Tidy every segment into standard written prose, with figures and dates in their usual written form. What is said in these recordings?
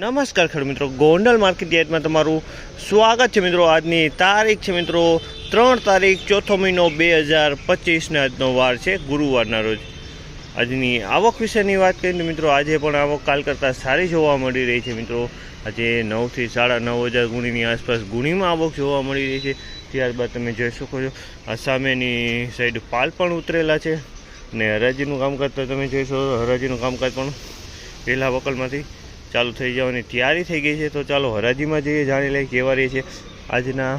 નમસ્કાર ખેડૂત મિત્રો, ગોંડલ માર્કેટ યાર્ડમાં તમારું સ્વાગત છે મિત્રો। આજની તારીખ છે મિત્રો 3 તારીખ 4થો મહિનો 2025 આજનો વાર છે ગુરુવારના રોજ। આજની આવક વિશેની વાત કરીએ મિત્રો, આજે પણ આવક કાલ કરતાં સારી જોવા મળી રહી છે મિત્રો। આજે 9 થી 9.5 ગુણીની આસપાસ ગુણીમાં આવક જોવા મળી રહી છે। ત્યારબાદ તમે જોઈ શકો છો આ સામેની સાઈડ પાલ પણ ઉતરેલા છે અને હરાજીનું કામકાજ તો તમે જોઈશો, હરાજીનું કામકાજ પણ પહેલા વકલમાંથી ચાલુ થઈ જવાની તૈયારી થઈ ગઈ છે। તો ચાલો હરાજીમાં જઈએ, જાણી લઈએ કેવા રહી છે આજના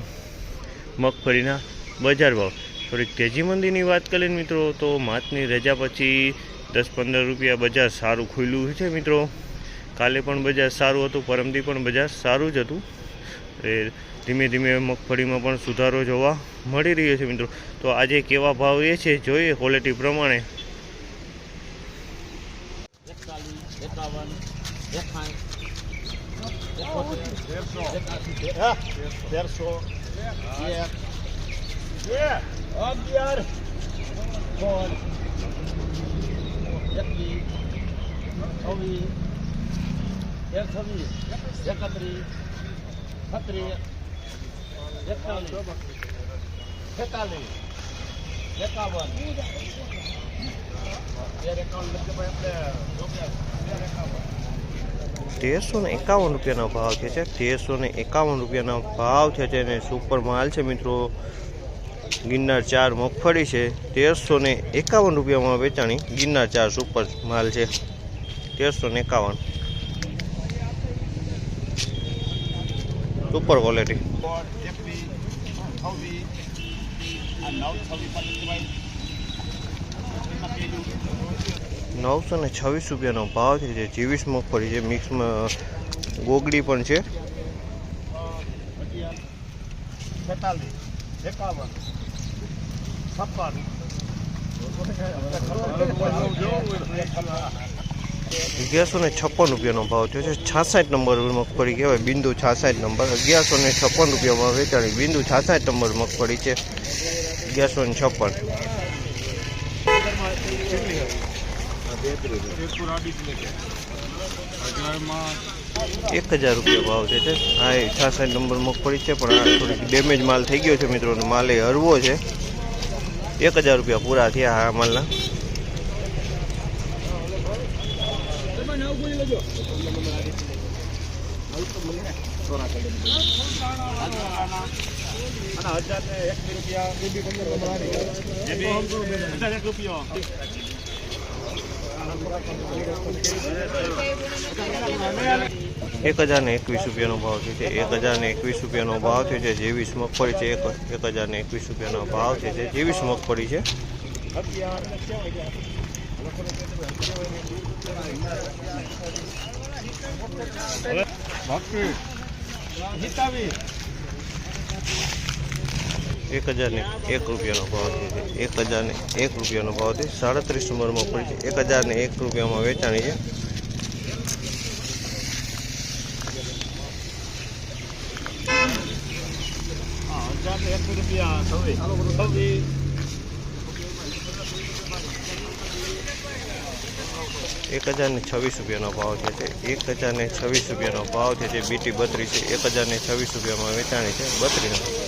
મગફળીના બજાર ભાવ। થોડીક તેજી મંદીની વાત કરીએ મિત્રો તો માતની રજા પછી 10-15 રૂપિયા બજાર સારું ખુલ્યું છે મિત્રો। કાલે પણ બજાર સારું હતું, પરમદી પણ બજાર સારું જ હતું। ધીમે ધીમે મગફળીમાં પણ સુધારો જોવા મળી રહ્યો છે મિત્રો। તો આજે કેવા ભાવ રહે છે જોઈએ ક્વોલિટી પ્રમાણે। 1351 રૂપિયાનો ભાવ છે। 1351 રૂપિયાનો ભાવ છે અને સુપર માલ છે મિત્રો। ગિરનાર 4 મગફળી છે, 1351 રૂપિયામાં વેચાણી। ગિરનાર 4 સુપર માલ છે 1351 સુપર ક્વોલિટી। 926 રૂપિયાનો ભાવ છે જે 24 મગફળી છે, મિક્સમાં ગોગડી પણ છે। 1156 રૂપિયાનો ભાવ થયો છે। 66 નંબર મગફળી કહેવાય, બિંદુ 66 નંબર। 1156 રૂપિયામાં વેચાણી બિંદુ 66 નંબર મગફળી છે 1156। 1000 રૂપિયા ભાવ છે। આ 66 નંબર મગફળી છે પણ આ થોડીક ડેમેજ માલ થઈ ગયો છે મિત્રો, માલ એ હરવો છે। 1000 રૂપિયા પૂરા થયા આ માલના। 1021 રૂપિયાનો ભાવ છે। 1021 રૂપિયાનો ભાવ છે જે 23 મગફળી છે। 1021 રૂપિયાનો ભાવ છે જે 23 મગફળી છે। 1001 રૂપિયાનો ભાવ છે। 1001 રૂપિયાનો ભાવ છે। 37 નંબર મગફળી છે, 1001 રૂપિયામાં વેચાણી છે। 1026 રૂપિયાનો ભાવ છે। 1026 રૂપિયાનો ભાવ છે જે BT 32 છે, 1026 રૂપિયામાં વેચાણી છે 32।